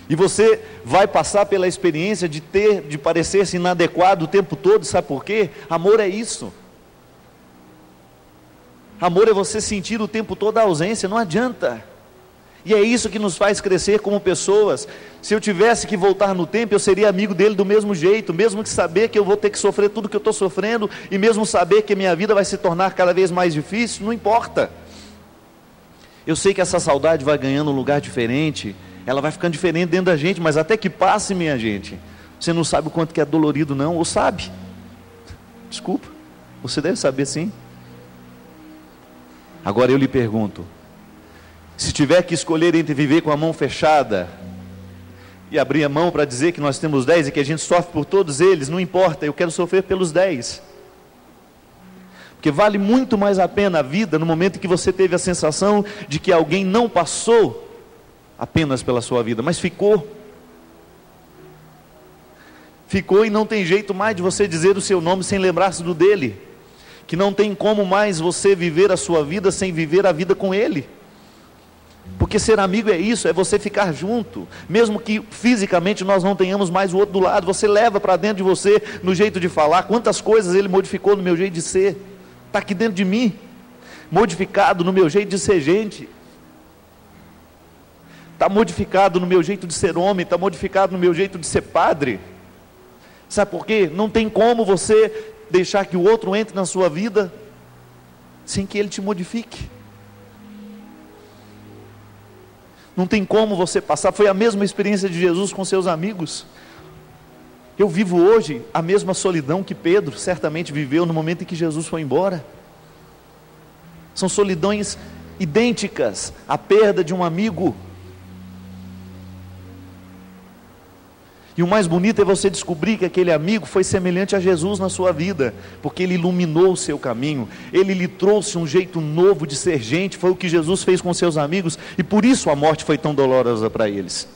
E você vai passar pela experiência de parecer-se inadequado o tempo todo, sabe por quê? Amor é isso. Amor é você sentir o tempo todo a ausência, não adianta. E é isso que nos faz crescer como pessoas. Se eu tivesse que voltar no tempo, eu seria amigo dele do mesmo jeito, mesmo que saber que eu vou ter que sofrer tudo que eu estou sofrendo, e mesmo saber que a minha vida vai se tornar cada vez mais difícil, não importa. Eu sei que essa saudade vai ganhando um lugar diferente, ela vai ficando diferente dentro da gente, mas até que passe, minha gente, você não sabe o quanto que é dolorido não, ou sabe? Desculpa, você deve saber sim. Agora eu lhe pergunto, se tiver que escolher entre viver com a mão fechada e abrir a mão para dizer que nós temos 10 e que a gente sofre por todos eles, não importa, eu quero sofrer pelos 10. Porque vale muito mais a pena a vida no momento em que você teve a sensação de que alguém não passou apenas pela sua vida, mas ficou. Ficou e não tem jeito mais de você dizer o seu nome sem lembrar-se do dele. Que não tem como mais você viver a sua vida sem viver a vida com ele. Porque ser amigo é isso, é você ficar junto, mesmo que fisicamente nós não tenhamos mais o outro do lado, você leva para dentro de você, no jeito de falar, quantas coisas ele modificou no meu jeito de ser, está aqui dentro de mim, modificado no meu jeito de ser gente, está modificado no meu jeito de ser homem, está modificado no meu jeito de ser padre. Sabe por quê? Não tem como você deixar que o outro entre na sua vida, sem que ele te modifique. Não tem como você passar, foi a mesma experiência de Jesus com seus amigos. Eu vivo hoje a mesma solidão que Pedro certamente viveu no momento em que Jesus foi embora. São solidões idênticas à perda de um amigo. E o mais bonito é você descobrir que aquele amigo foi semelhante a Jesus na sua vida, porque ele iluminou o seu caminho, ele lhe trouxe um jeito novo de ser gente, foi o que Jesus fez com seus amigos, e por isso a morte foi tão dolorosa para eles.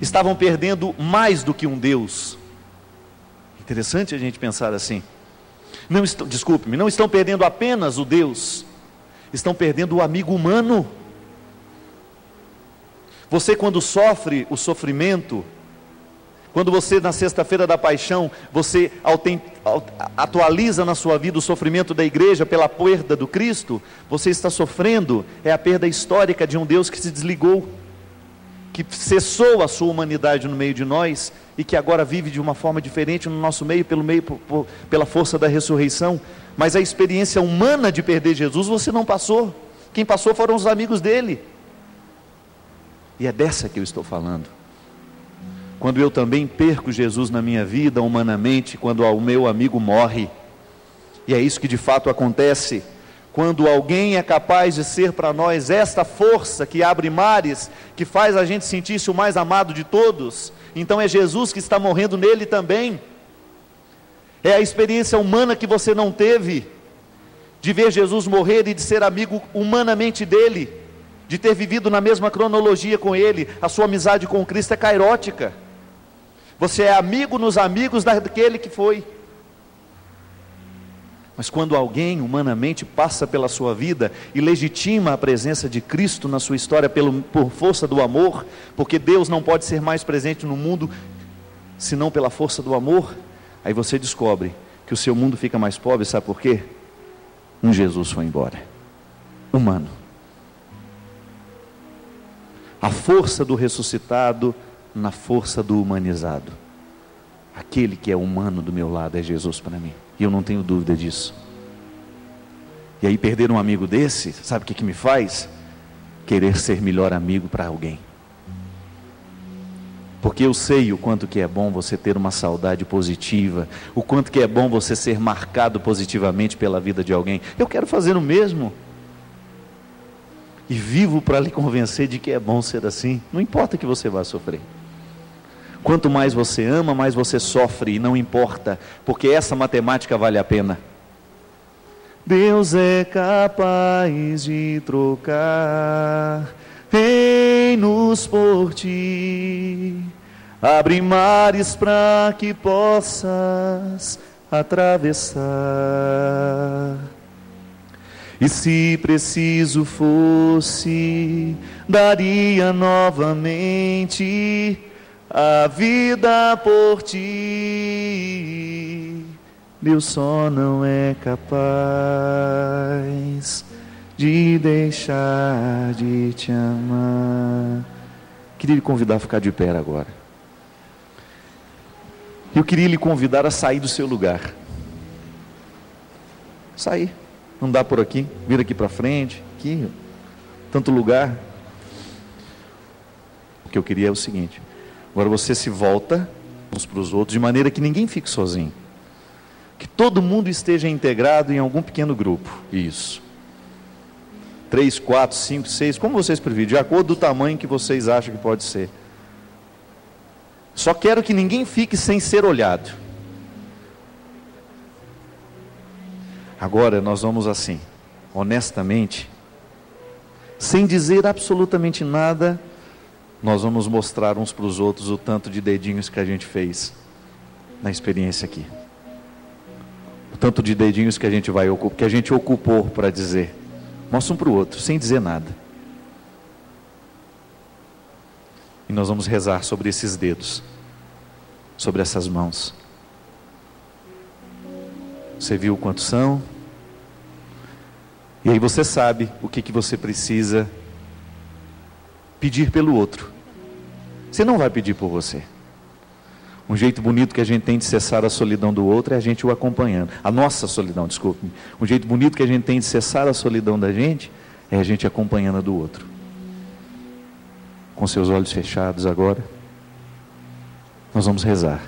Estavam perdendo mais do que um Deus. Interessante a gente pensar assim. Desculpe-me, não estão perdendo apenas o Deus, estão perdendo o amigo humano. Você, quando sofre o sofrimento, quando você na sexta-feira da paixão, você atualiza na sua vida o sofrimento da igreja pela perda do Cristo, você está sofrendo, é a perda histórica de um Deus que se desligou, que cessou a sua humanidade no meio de nós, e que agora vive de uma forma diferente no nosso meio, pela força da ressurreição. Mas a experiência humana de perder Jesus, você não passou, quem passou foram os amigos dele, e é dessa que eu estou falando. Quando eu também perco Jesus na minha vida, humanamente, quando o meu amigo morre, e é isso que de fato acontece, quando alguém é capaz de ser para nós esta força que abre mares, que faz a gente sentir-se o mais amado de todos, então é Jesus que está morrendo nele também. É a experiência humana que você não teve, de ver Jesus morrer e de ser amigo humanamente dele, de ter vivido na mesma cronologia com ele. A sua amizade com Cristo é cairótica. Você é amigo nos amigos daquele que foi. Mas quando alguém humanamente passa pela sua vida e legitima a presença de Cristo na sua história por força do amor, porque Deus não pode ser mais presente no mundo senão pela força do amor, aí você descobre que o seu mundo fica mais pobre, sabe por quê? Um Jesus foi embora, humano. A força do ressuscitado na força do humanizado. Aquele que é humano do meu lado é Jesus para mim, e eu não tenho dúvida disso. E aí perder um amigo desse, sabe o que me faz? Querer ser melhor amigo para alguém. Porque eu sei o quanto que é bom você ter uma saudade positiva, o quanto que é bom você ser marcado positivamente pela vida de alguém. Eu quero fazer o mesmo. E vivo para lhe convencer de que é bom ser assim. Não importa que você vá sofrer. Quanto mais você ama, mais você sofre, e não importa, porque essa matemática vale a pena. Deus é capaz de trocar reinos por ti, abre mares para que possas atravessar. E se preciso fosse, daria novamente a vida por ti. Deus só não é capaz de deixar de te amar. Queria lhe convidar a ficar de pé agora. Eu queria lhe convidar a sair do seu lugar. Sair. Não dá por aqui. Vir aqui para frente. Aqui. Tanto lugar. O que eu queria é o seguinte. Agora você se volta uns para os outros, de maneira que ninguém fique sozinho. Que todo mundo esteja integrado em algum pequeno grupo. Isso. 3, 4, 5, 6, como vocês preferem, de acordo do tamanho que vocês acham que pode ser. Só quero que ninguém fique sem ser olhado. Agora nós vamos assim, honestamente, sem dizer absolutamente nada, nós vamos mostrar uns para os outros o tanto de dedinhos que a gente fez na experiência aqui. O tanto de dedinhos que a gente ocupou para dizer. Mostra um para o outro, sem dizer nada. E nós vamos rezar sobre esses dedos, sobre essas mãos. Você viu quantos são? E aí você sabe o que você precisa pedir pelo outro. Você não vai pedir por você. Um jeito bonito que a gente tem de cessar a solidão do outro é a gente o acompanhando. A nossa solidão, desculpe-me. Um jeito bonito que a gente tem de cessar a solidão da gente é a gente acompanhando a do outro. Com seus olhos fechados agora, nós vamos rezar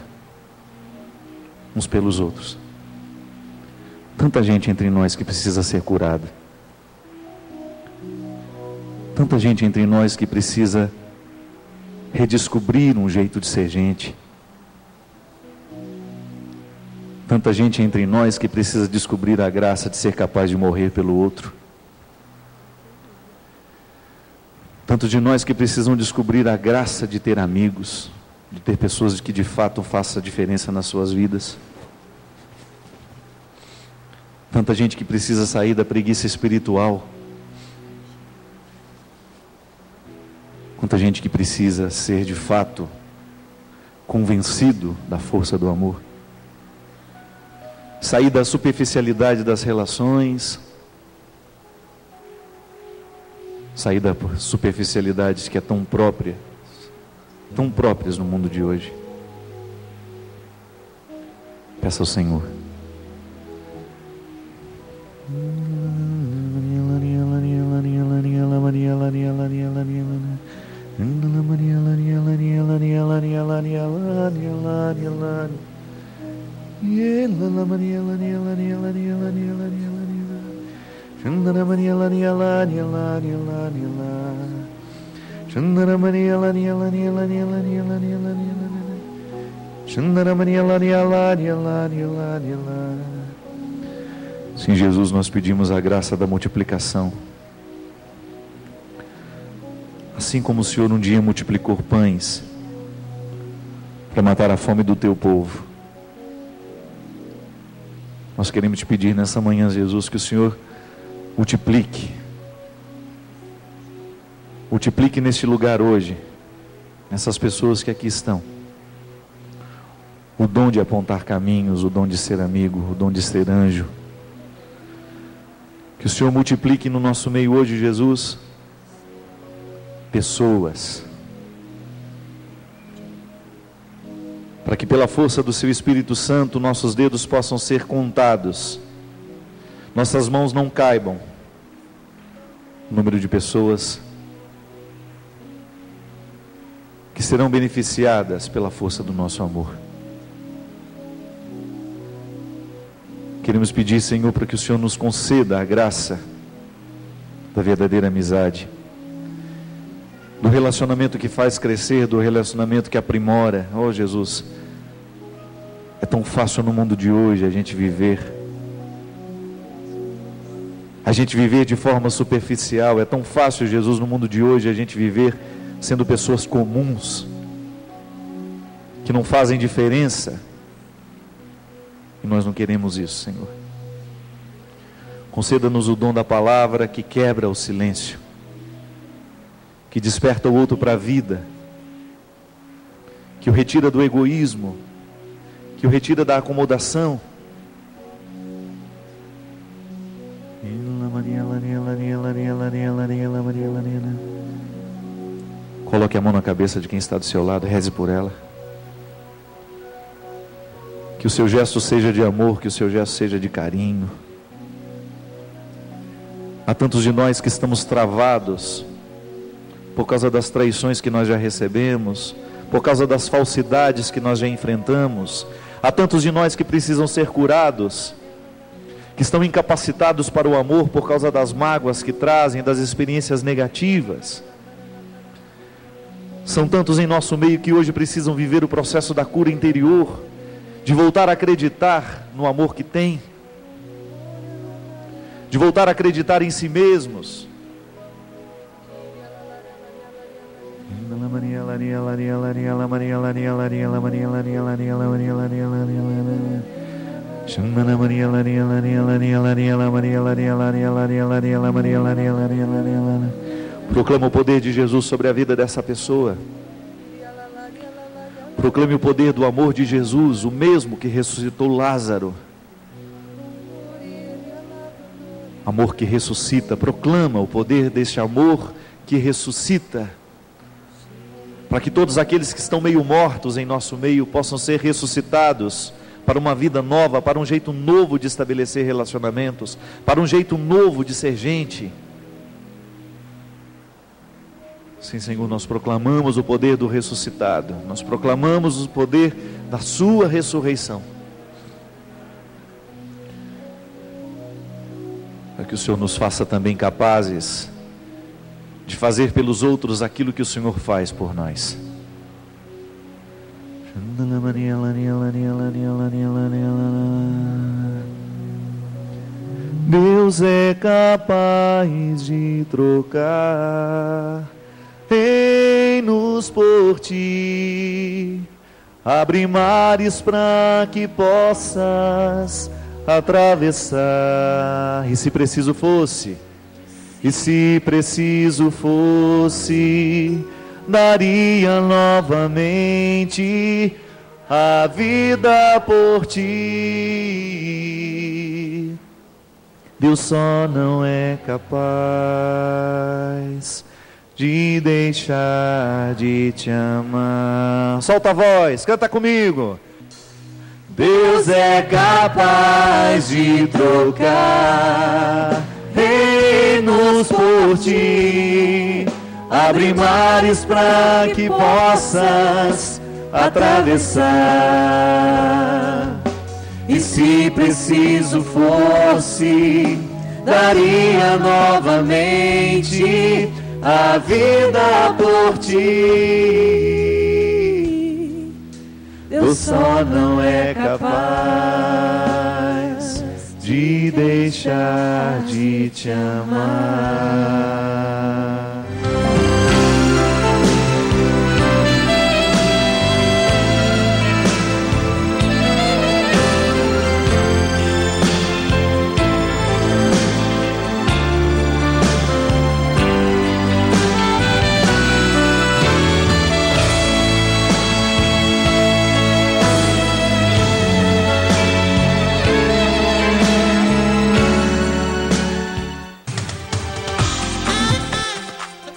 uns pelos outros. Tanta gente entre nós que precisa ser curada. Tanta gente entre nós que precisa redescobrir um jeito de ser gente. Tanta gente entre nós que precisa descobrir a graça de ser capaz de morrer pelo outro. Tanto de nós que precisam descobrir a graça de ter amigos, de ter pessoas que de fato façam diferença nas suas vidas. Tanta gente que precisa sair da preguiça espiritual. Quanta gente que precisa ser de fato convencido da força do amor. Sair da superficialidade das relações. Sair da superficialidade que é tão próprias no mundo de hoje. Peça ao Senhor. Sim, Jesus, nós pedimos a graça da multiplicação. Assim como o Senhor um dia multiplicou pães, para matar a fome do teu povo. Nós queremos te pedir nessa manhã, Jesus, que o Senhor multiplique neste lugar hoje, nessas pessoas que aqui estão, o dom de apontar caminhos, o dom de ser amigo, o dom de ser anjo. Que o Senhor multiplique no nosso meio hoje, Jesus, pessoas, para que pela força do Seu Espírito Santo nossos dedos possam ser contados, nossas mãos não caibam o número de pessoas que serão beneficiadas pela força do nosso amor. Queremos pedir, Senhor, para que o Senhor nos conceda a graça da verdadeira amizade, do relacionamento que faz crescer, do relacionamento que aprimora. Oh, Jesus, é tão fácil no mundo de hoje a gente viver de forma superficial. É tão fácil, Jesus, no mundo de hoje a gente viver sendo pessoas comuns, que não fazem diferença. E nós não queremos isso, Senhor. Conceda-nos o dom da palavra que quebra o silêncio, que desperta o outro para a vida, que o retira do egoísmo, que o retira da acomodação. Coloque a mão na cabeça de quem está do seu lado, reze por ela. Que o seu gesto seja de amor, que o seu gesto seja de carinho. Há tantos de nós que estamos travados por causa das traições que nós já recebemos, por causa das falsidades que nós já enfrentamos. Há tantos de nós que precisam ser curados, que estão incapacitados para o amor por causa das mágoas que trazem, das experiências negativas. São tantos em nosso meio que hoje precisam viver o processo da cura interior, de voltar a acreditar no amor que tem, de voltar a acreditar em si mesmos. Proclama o poder de Jesus sobre a vida dessa pessoa. Proclame o poder do amor de Jesus, o mesmo que ressuscitou Lázaro. Amor que ressuscita. Proclama o poder deste amor que ressuscita, para que todos aqueles que estão meio mortos em nosso meio possam ser ressuscitados para uma vida nova, para um jeito novo de estabelecer relacionamentos, para um jeito novo de ser gente. Sim, Senhor, nós proclamamos o poder do ressuscitado, nós proclamamos o poder da sua ressurreição, para que o Senhor nos faça também capazes de fazer pelos outros aquilo que o Senhor faz por nós. Deus é capaz de trocar reinos por ti, abre mares para que possas atravessar. E se preciso fosse, daria novamente a vida por ti. Deus só não é capaz de deixar de te amar. Solta a voz, canta comigo. Deus é capaz de trocar reinos por ti, abre mares para que possas atravessar. E se preciso fosse, daria novamente a vida por ti. Deus só não é capaz de deixar de te amar.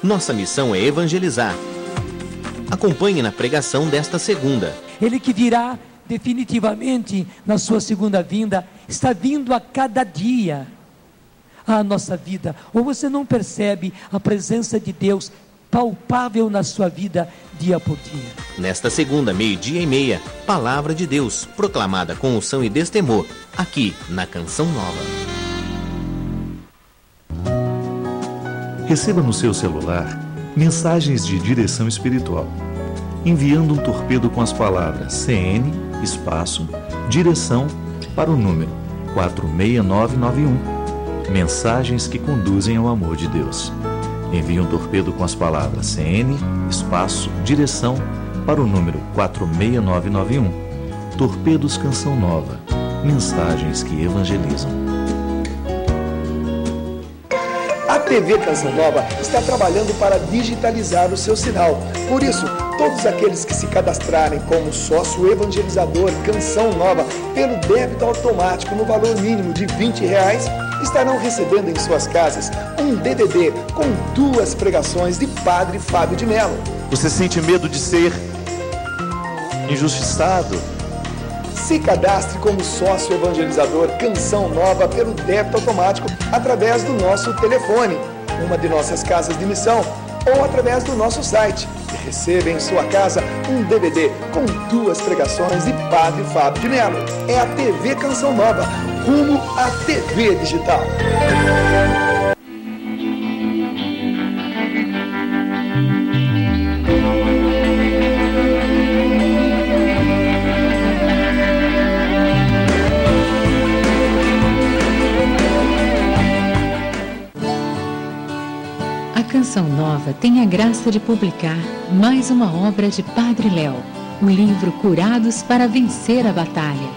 Nossa missão é evangelizar. Acompanhe na pregação desta segunda. Ele que virá definitivamente na sua segunda vinda, está vindo a cada dia à nossa vida. Ou você não percebe a presença de Deus palpável na sua vida dia por dia? Nesta segunda, 12:30, Palavra de Deus, proclamada com unção e destemor, aqui na Canção Nova. Receba no seu celular mensagens de direção espiritual, enviando um torpedo com as palavras CN, direção, para o número 46991. Mensagens que conduzem ao amor de Deus. Envie um torpedo com as palavras CN, direção, para o número 46991. Torpedos Canção Nova. Mensagens que evangelizam. A TV Canção Nova está trabalhando para digitalizar o seu sinal. Por isso, todos aqueles que se cadastrarem como sócio evangelizador Canção Nova pelo débito automático no valor mínimo de R$20 estarão recebendo em suas casas um DVD com 2 pregações de Padre Fábio de Mello. Você sente medo de ser injustiçado? Se cadastre como sócio evangelizador Canção Nova pelo débito automático através do nosso telefone, uma de nossas casas de missão, ou através do nosso site. E receba em sua casa um DVD com 2 pregações de Padre Fábio de Mello. É a TV Canção Nova, rumo à TV digital. A Canção Nova tem a graça de publicar mais uma obra de Padre Léo, o livro Curados para Vencer a Batalha.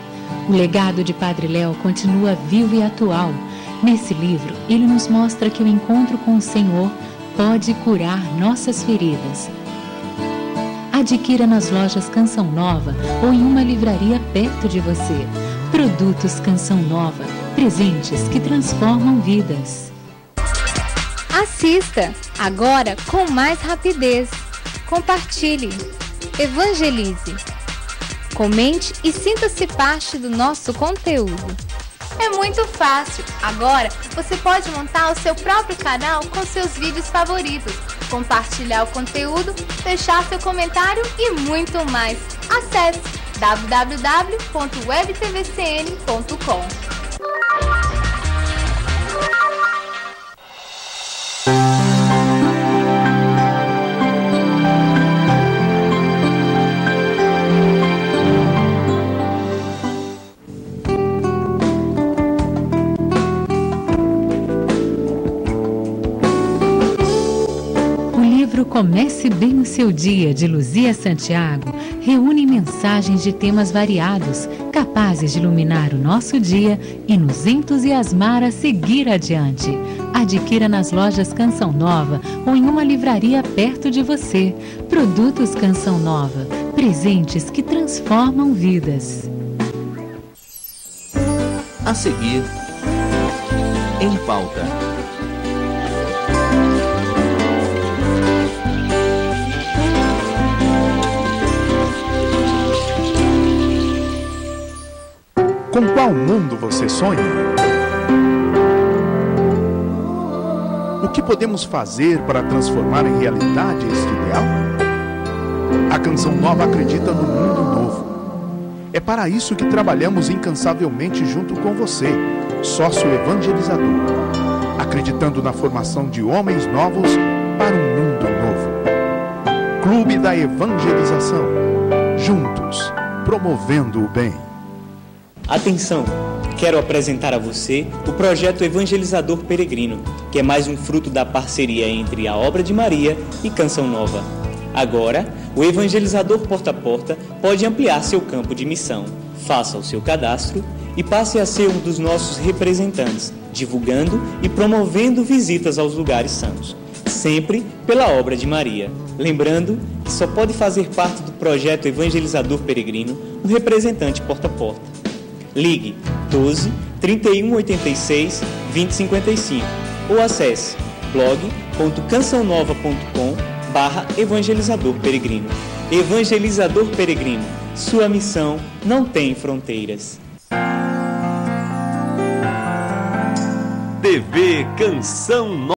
O legado de Padre Léo continua vivo e atual. Nesse livro, ele nos mostra que o encontro com o Senhor pode curar nossas feridas. Adquira nas lojas Canção Nova ou em uma livraria perto de você. Produtos Canção Nova, presentes que transformam vidas. Assista, agora com mais rapidez. Compartilhe, evangelize. Comente e sinta-se parte do nosso conteúdo. É muito fácil. Agora você pode montar o seu próprio canal com seus vídeos favoritos, compartilhar o conteúdo, deixar seu comentário e muito mais. Acesse www.webtvcn.com. Comece bem o seu dia, de Luzia Santiago, reúne mensagens de temas variados, capazes de iluminar o nosso dia e nos entusiasmar a seguir adiante. Adquira nas lojas Canção Nova ou em uma livraria perto de você. Produtos Canção Nova, presentes que transformam vidas. A seguir, em pauta. Com qual mundo você sonha? O que podemos fazer para transformar em realidade este ideal? A Canção Nova acredita no mundo novo. É para isso que trabalhamos incansavelmente junto com você, sócio evangelizador, acreditando na formação de homens novos para um mundo novo. Clube da Evangelização. Juntos, promovendo o bem. Atenção! Quero apresentar a você o projeto Evangelizador Peregrino, que é mais um fruto da parceria entre a Obra de Maria e Canção Nova. Agora, o Evangelizador Porta a Porta pode ampliar seu campo de missão. Faça o seu cadastro e passe a ser um dos nossos representantes, divulgando e promovendo visitas aos lugares santos, sempre pela Obra de Maria. Lembrando que só pode fazer parte do projeto Evangelizador Peregrino um representante porta a porta. Ligue 12 31 86 20 55 ou acesse blog www.cançãonova.com/evangelizador peregrino. Evangelizador Peregrino, sua missão não tem fronteiras. TV Canção Nova.